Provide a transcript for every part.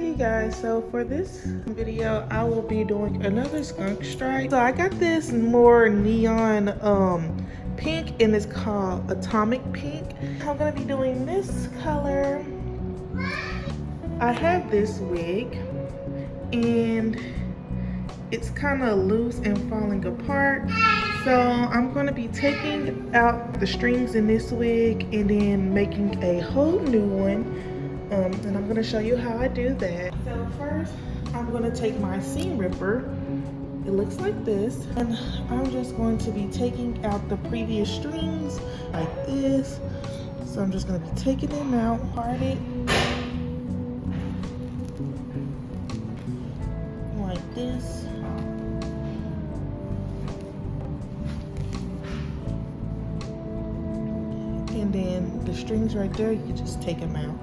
Hey you guys, so for this video I will be doing another skunk stripe. So I got this more neon pink and it's called Atomic Pink. I'm gonna be doing this color. I have this wig and it's kind of loose and falling apart, so I'm going to be taking out the strings in this wig and then making a whole new one, and I'm going to show you how I do that. So first I'm going to take my seam ripper. It looks like this, and I'm just going to be taking out the previous strings like this. So I'm just going to be taking them out, part it like this. And then the strings right there, you can just take them out.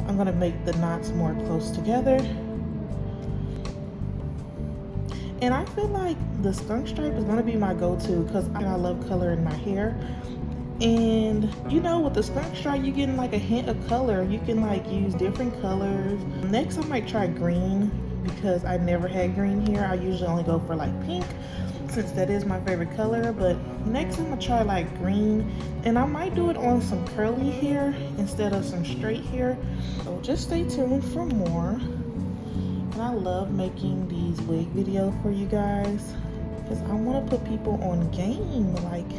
I'm gonna make the knots more close together. And I feel like the skunk stripe is gonna be my go-to because I love coloring my hair. And you know, with the skunk stripe, you get like a hint of color. You can like use different colors. Next, I might try green because I never had green hair. I usually only go for like pink, since that is my favorite color. But next I'm gonna try like green, and I might do it on some curly hair instead of some straight hair. So just stay tuned for more. And I love making these wig videos for you guys because I want to put people on game. Like,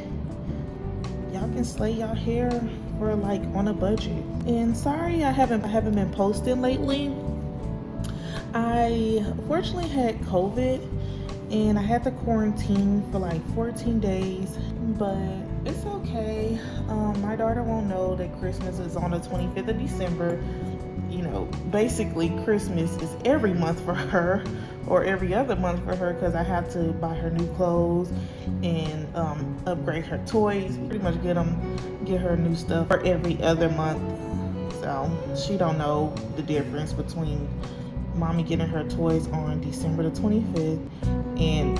y'all can slay y'all hair for like on a budget. And sorry I haven't been posting lately. I fortunately had COVID and I had to quarantine for like 14 days, but it's okay. My daughter won't know that Christmas is on the 25th of December. You know, basically Christmas is every month for her, or every other month for her, because I have to buy her new clothes and upgrade her toys. Pretty much get her new stuff for every other month. So she don't know the difference between mommy getting her toys on December the 25th and,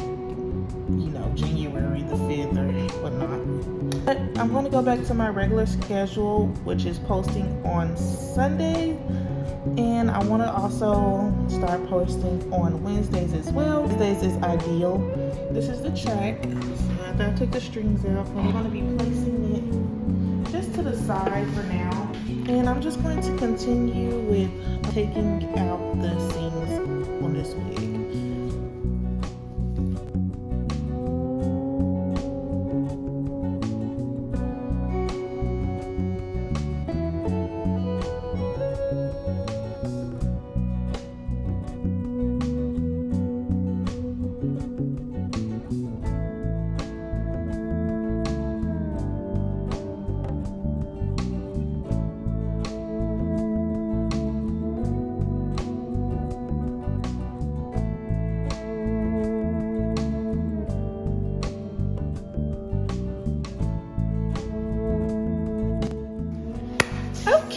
you know, January the 5th or whatnot. But I'm going to go back to my regular schedule, which is posting on Sunday, and I want to also start posting on Wednesdays as well. Wednesdays is ideal. This is the track. So after I took the strings out, I'm going to be placing it just to the side for now. And I'm just going to continue with taking out the seams on this wig.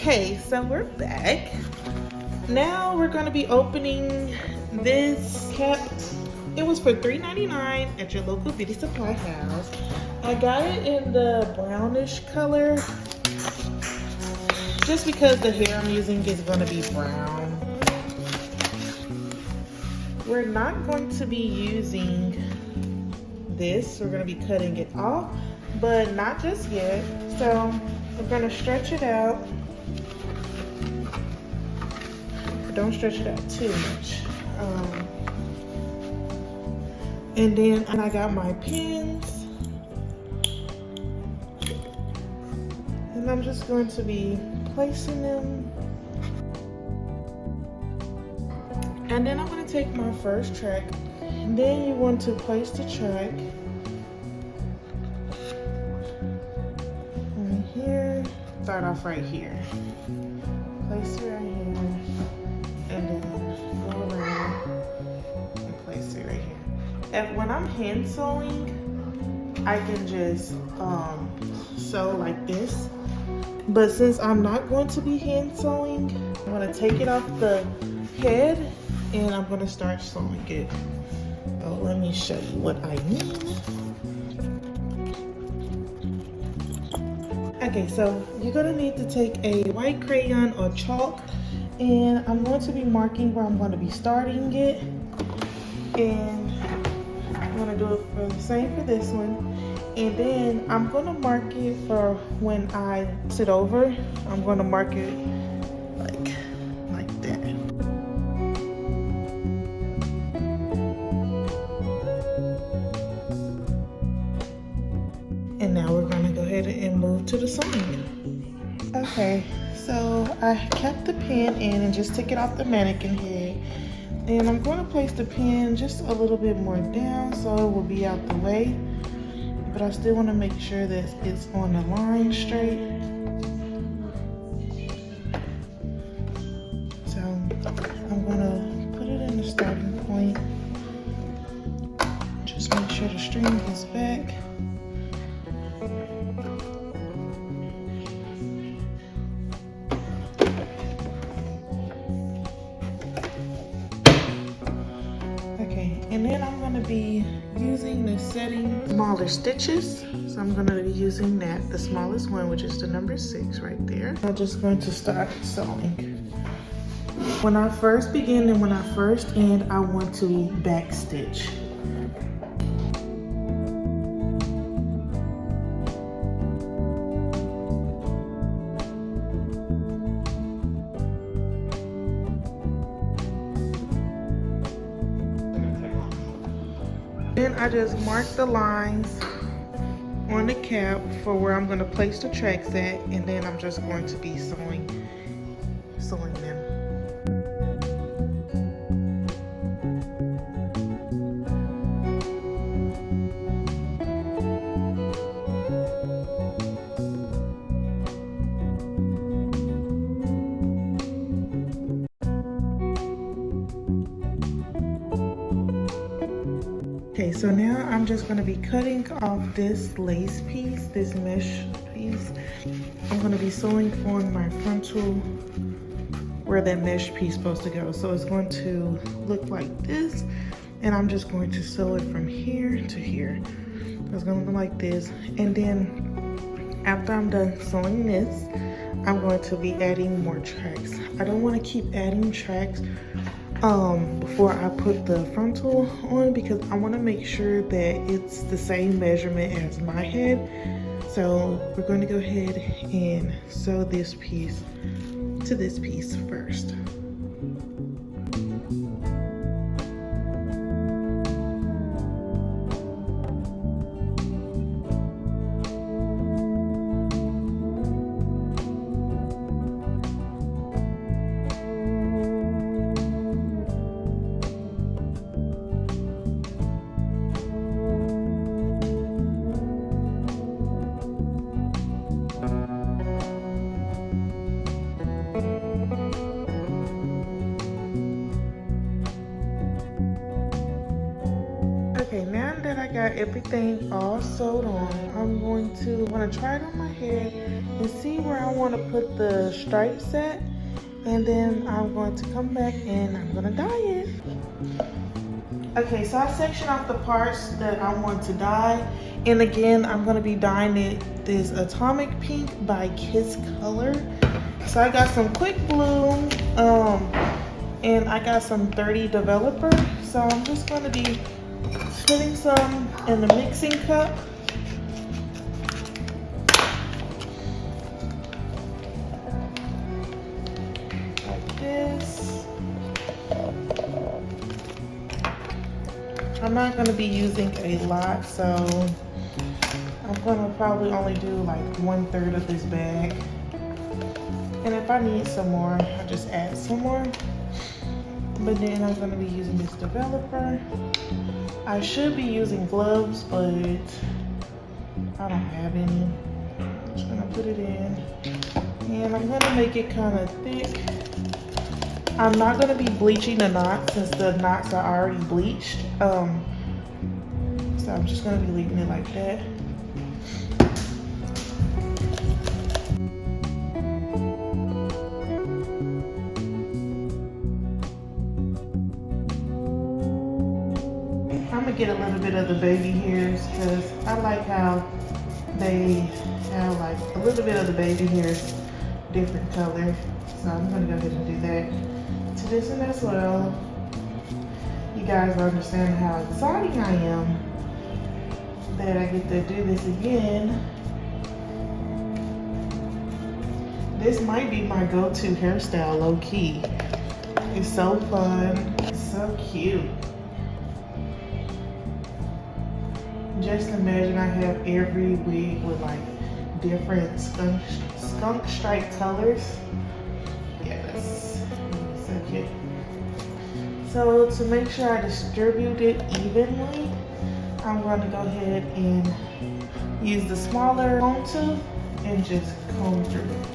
Okay, so we're back. Now we're going to be opening this cap. It was for $3.99 at your local beauty supply house. I got it in the brownish color just because the hair I'm using is going to be brown. We're not going to be using this. We're going to be cutting it off, but not just yet. So we're going to stretch it out. Don't stretch it out too much. And then I got my pins, and I'm just going to be placing them. And then I'm going to take my first track, and then you want to place the track right here. Start off right here. Place it right here. And then go around and place it right here. And when I'm hand sewing, I can just sew like this. But since I'm not going to be hand sewing, I'm going to take it off the head and I'm going to start sewing it. Oh, let me show you what I mean. Okay, so you're going to need to take a white crayon or chalk And I'm going to be marking where I'm going to be starting it. And I'm going to do it for the same for this one. And then I'm going to mark it for when I sit over. I'm going to mark it like that. And now we're going to go ahead and move to the sewing. Okay, so I kept the pin in and just took it off the mannequin head. And I'm going to place the pin just a little bit more down so it will be out the way. But I still want to make sure that it's on the line straight. So I'm going to put it in the starting point. Just make sure the string is back. And then I'm going to be using the setting smaller stitches. So I'm going to be using that, the smallest one, which is the number 6 right there. I'm just going to start sewing. When I first begin and when I first end, I want to back stitch. Then I just mark the lines on the cap for where I'm going to place the tracks at, and then I'm just going to be sewing them. Okay, so now I'm just going to be cutting off this lace piece, this mesh piece. I'm going to be sewing on my frontal where that mesh piece is supposed to go. So it's going to look like this, and I'm just going to sew it from here to here. It's going to look like this, and then after I'm done sewing this, I'm going to be adding more tracks. I don't want to keep adding tracks before I put the frontal on, because I want to make sure that it's the same measurement as my head. So we're going to go ahead and sew this piece to this piece first. Okay, now that I got everything all sewed on, I'm going to try it on my head and see where I want to put the stripes at, and then I'm going to come back and I'm going to dye it. Okay, so I sectioned off the parts that I want to dye, and again, I'm going to be dyeing it this Atomic Pink by Kiss Color. So I got some Quick Blue, and I got some 30 Developer. So I'm just going to be putting some in the mixing cup. Like this. I'm not going to be using a lot, so I'm going to probably only do like 1/3 of this bag. And if I need some more, I'll just add some more. But then I'm going to be using this developer. I should be using gloves, but I don't have any. I'm just going to put it in. And I'm going to make it kind of thick. I'm not going to be bleaching the knots since the knots are already bleached. So I'm just going to be leaving it like that. I'm gonna get a little bit of the baby hairs because I like how they have like a little bit of the baby hairs different color. So I'm gonna go ahead and do that to this one as well. You guys understand how exciting I am that I get to do this again. This might be my go-to hairstyle, low-key. It's so fun, it's so cute. Just imagine I have every wig with like different skunk stripe colors. Yeah, that's so cute. So to make sure I distribute it evenly, I'm going to go ahead and use the smaller comb tool and just comb through it.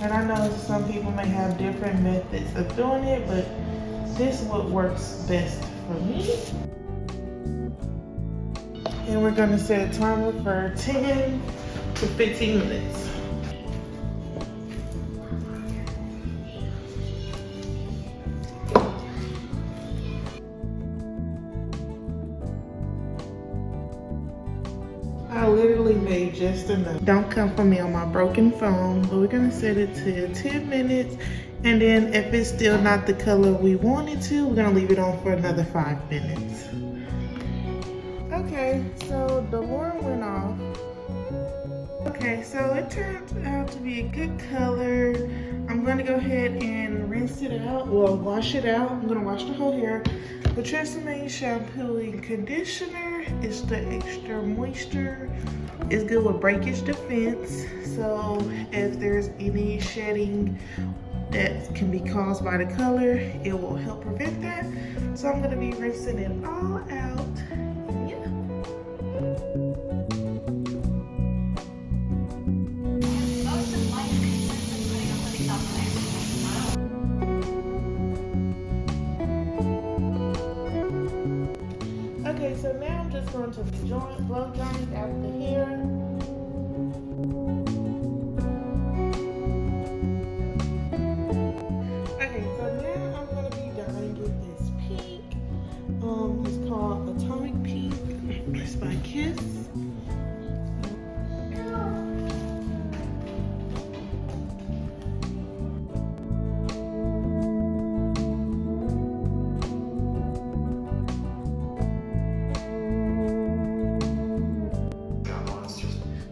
And I know some people may have different methods of doing it, but this is what works best for me. And we're gonna set a timer for 10 to 15 minutes. I literally made just enough. Don't come for me on my broken phone, but we're gonna set it to 10 minutes. And then if it's still not the color we want it to, we're gonna leave it on for another 5 minutes. Okay, so the alarm went off. Okay, so it turned out to be a good color. I'm gonna go ahead and rinse it out, well, wash it out. I'm gonna wash the whole hair. The Tresemme shampoo and conditioner is the extra moisture. It's good with breakage defense. So if there's any shedding that can be caused by the color, it will help prevent that. So I'm gonna be rinsing it all out. Yeah. Okay, so now I'm just going to blow dry it out the hair. Okay, so now I'm going to be dyeing it this pink. It's called Atomic Pink. It's by Kiss.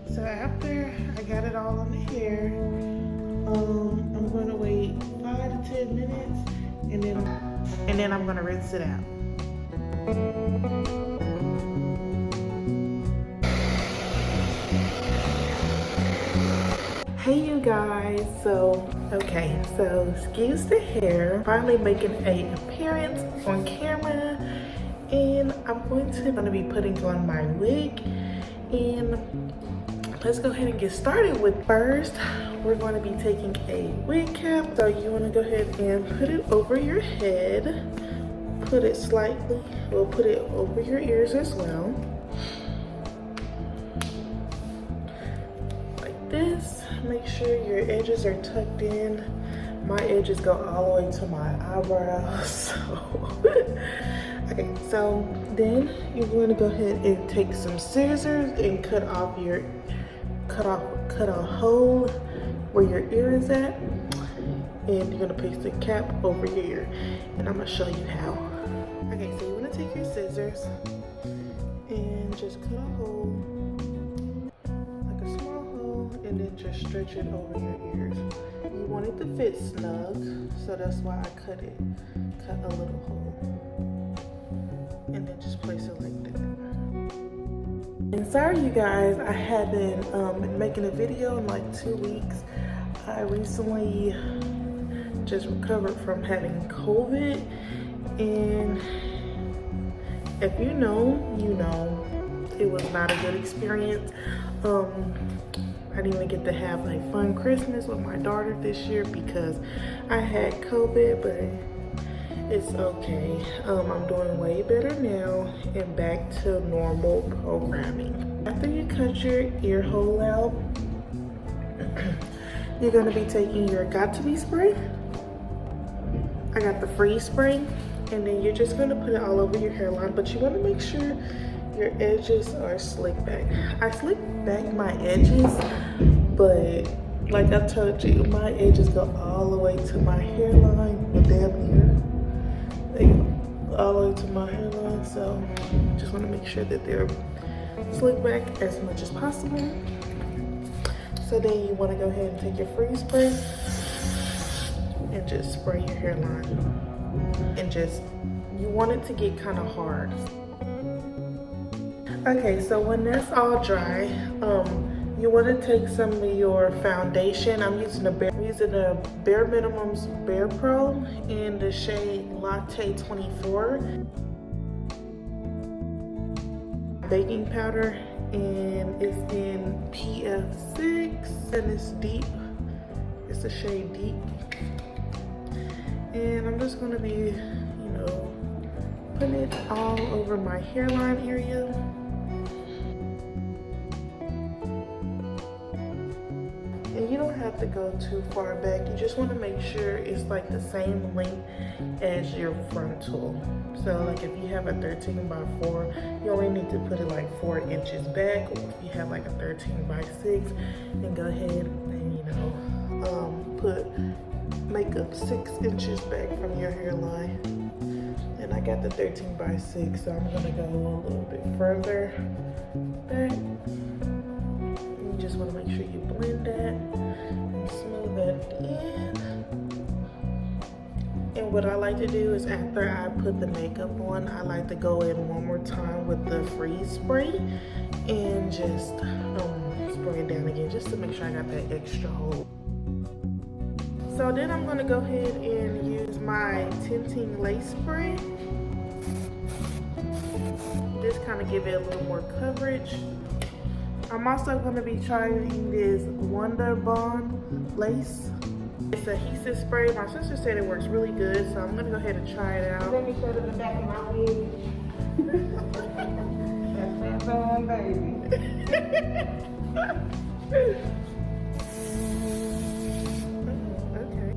So after I got it all on the hair, I'm going to wait 5 to 10 minutes, and then I'm going to rinse it out. Hey you guys, so excuse the hair, finally making an appearance on camera, and I'm going to be putting on my wig, and let's go ahead and get started with first. We're going to be taking a wig cap. So you want to go ahead and put it over your head. Put it slightly, we'll put it over your ears as well. Like this. Make sure your edges are tucked in. My edges go all the way to my eyebrows. So okay, so then you're going to go ahead and take some scissors and cut a hole where your ear is at, and you're gonna place the cap over your ear, and I'm gonna show you how. Okay, so you want to take your scissors and just cut a hole, like a small hole, and then just stretch it over your ears. You want it to fit snug, so that's why I cut a little hole, and then just place it like that. And sorry you guys, I haven't been making a video in like 2 weeks. I recently just recovered from having COVID, and if you know, you know, it was not a good experience. I didn't even get to have a fun Christmas with my daughter this year because I had COVID, but it's okay. I'm doing way better now and back to normal programming. After you cut your ear hole out, you're gonna be taking your Got2b spray. I got the freeze spray, and then you're just gonna put it all over your hairline, but you wanna make sure your edges are slicked back. I slicked back my edges, but like I told you, my edges go all the way to my hairline, well, damn near. They go all the way to my hairline, so just want to make sure that they're slicked back as much as possible. So then you want to go ahead and take your freeze spray and just spray your hairline. And just, you want it to get kind of hard. Okay, so when that's all dry, you want to take some of your foundation. I'm using a Bare Minimum's Bare Pro in the shade Latte 24. Baking powder, and it's in PF6, and it's deep. It's the shade Deep. And I'm just gonna be, you know, putting it all over my hairline area. And you don't have to go too far back. You just want to make sure it's like the same length as your frontal. So like if you have a 13 by 4, you only need to put it like 4 inches back. Or if you have like a 13 by 6, then go ahead and, you know, make up 6 inches back from your hairline. And I got the 13 by 6, so I'm gonna go a little bit further back. You just want to make sure you blend that and smooth that in. And what I like to do is after I put the makeup on, I like to go in one more time with the freeze spray and just spray it down again just to make sure I got that extra hold. So then I'm going to go ahead and use my Tinted Lace spray. Just kind of give it a little more coverage. I'm also going to be trying this Wonder Bond lace. It's a adhesive spray. My sister said it works really good, so I'm going to go ahead and try it out. Let me show them the back of my wig. That's that on, baby.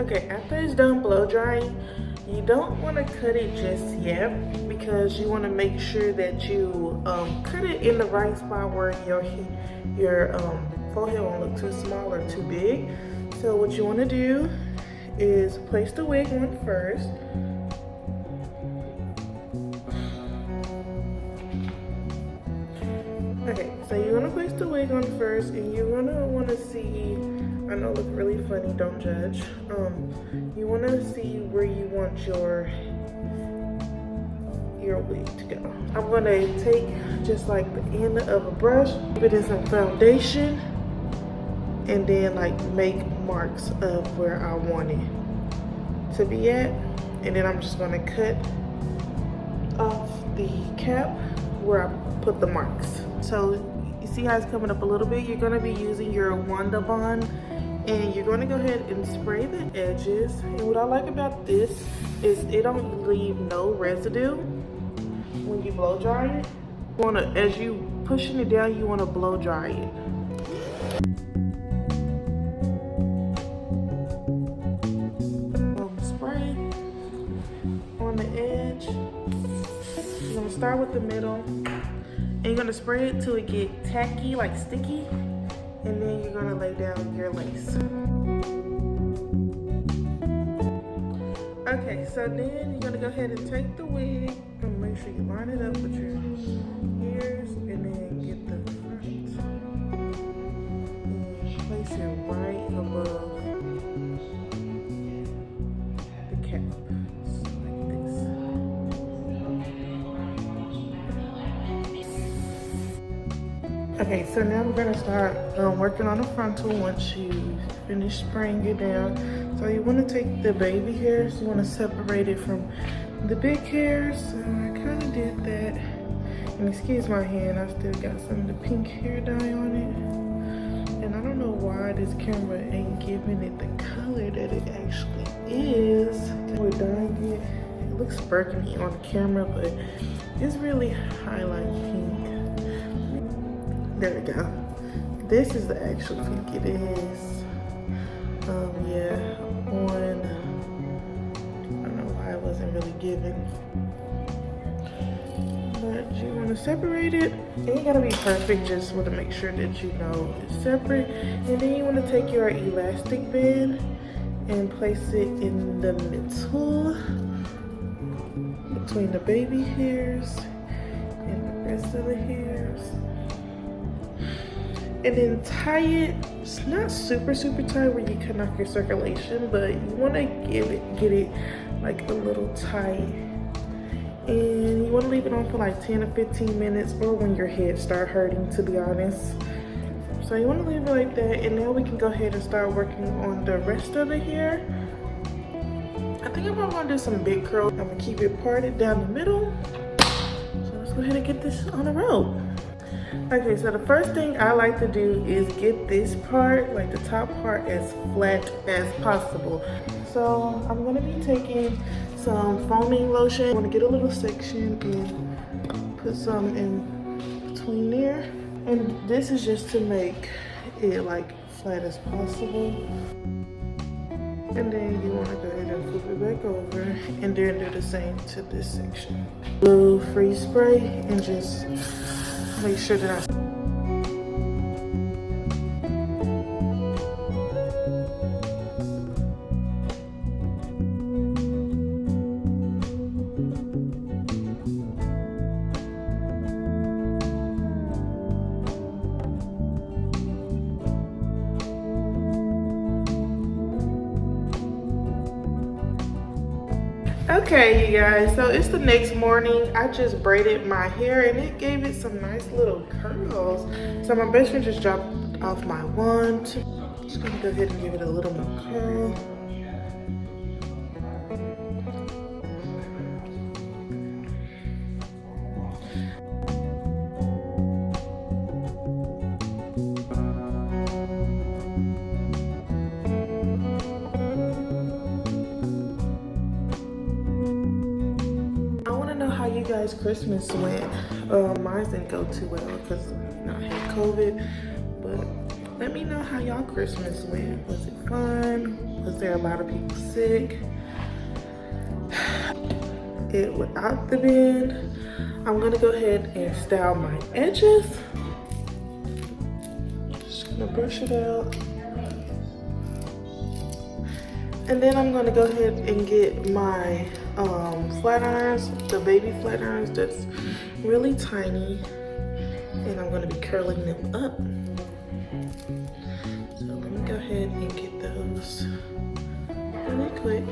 Okay, after it's done blow drying, you don't want to cut it just yet because you want to make sure that you cut it in the right spot where your forehead won't look too small or too big. So what you want to do is place the wig on first. Okay, so you're going to place the wig on first, and you're going to want to see, I know it looks really funny, don't judge. You want to see where you want your wig to go. I'm going to take just like the end of a brush, put it in some foundation, and then like make marks of where I want it to be at. And then I'm just going to cut off the cap where I put the marks. So you see how it's coming up a little bit? You're going to be using your Wonder Bond, and you're going to go ahead and spray the edges. And what I like about this is it don't leave no residue when you blow dry it. You want to, as you pushing it down, you want to blow dry it. Spray on the edge. You're going to start with the middle, and you're going to spray it till it get tacky, like sticky, and then you're going to lay down your lace. Okay, so then you're going to go ahead and take the wig and make sure you line it up with your ears, and then get the front and place it right above the cap, so like this. Okay, so now we're going to start working on the frontal once you finish spraying it down. So you want to take the baby hairs, you want to separate it from the big hairs. So I kind of did that. And excuse my hand, I still got some of the pink hair dye on it. And I don't know why this camera ain't giving it the color that it actually is. We're dyeing it. It looks burgundy on the camera, but it's really highlight pink. There we go. This is the actual pink it is. Yeah, on, I don't know why it wasn't really given, but you want want to separate it. It ain't gotta be perfect, just want to make sure that you know it's separate. And then you want to take your elastic band and place it in the middle between the baby hairs and the rest of the hairs. And then tie it. It's not super tight where you cut off your circulation, but you want to get it like a little tight. And you want to leave it on for like 10 to 15 minutes, or when your head start hurting, to be honest. So you want to leave it like that, and now we can go ahead and start working on the rest of the hair. I think I'm gonna do some big curls. I'm gonna keep it parted down the middle. So let's go ahead and get this on the road. Okay, so the first thing I like to do is get this part, like the top part, as flat as possible. So I'm gonna be taking some foaming lotion. I'm gonna get a little section and put some in between there. And this is just to make it like flat as possible. And then you wanna go ahead and flip it back over and then do the same to this section. Blue free spray and just make sure that I Okay, you guys, so it's the next morning. I just braided my hair and it gave it some nice little curls. So my best friend just dropped off my wand. Just gonna go ahead and give it a little more curl. You guys Christmas went. Mine didn't go too well because I had COVID, but let me know how y'all Christmas went. Was it fun? Was there a lot of people sick? Without the bend, I'm gonna go ahead and style my edges. Just gonna brush it out. And then I'm gonna go ahead and get my flat irons, the baby flat irons that's really tiny, and I'm gonna be curling them up. So let me go ahead and get those really quick.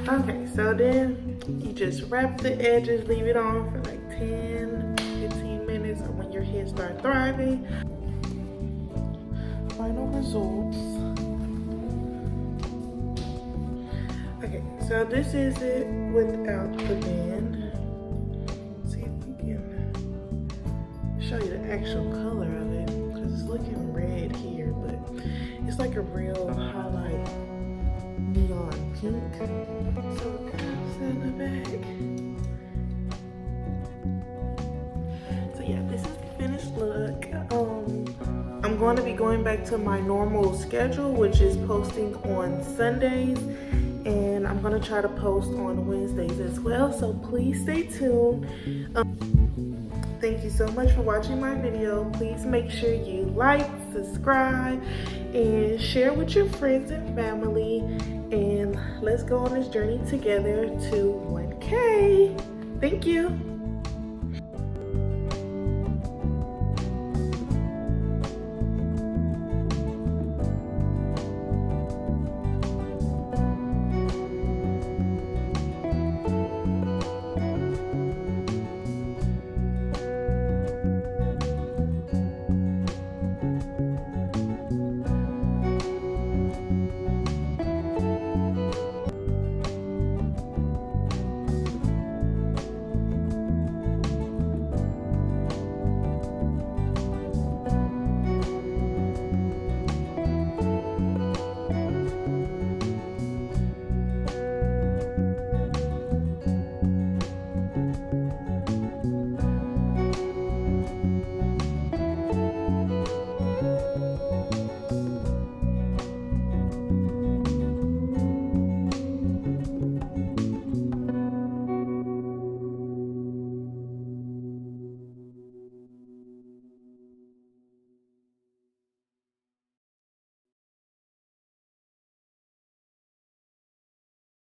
Okay, so then you just wrap the edges, leave it on for like 10-15 minutes, or when your hair starts thriving. Final results. Okay, so this is it without the band. Let's see if we can show you the actual color of it, because it's looking red here, but it's like a real highlight neon pink. So it comes in the back. So yeah, this is the finished look. I'm going to be going back to my normal schedule, which is posting on Sundays, and I'm going to try to post on Wednesdays as well, so please stay tuned. Thank you so much for watching my video. Please make sure you like, subscribe, and share with your friends and family. And let's go on this journey together to 1K. Thank you.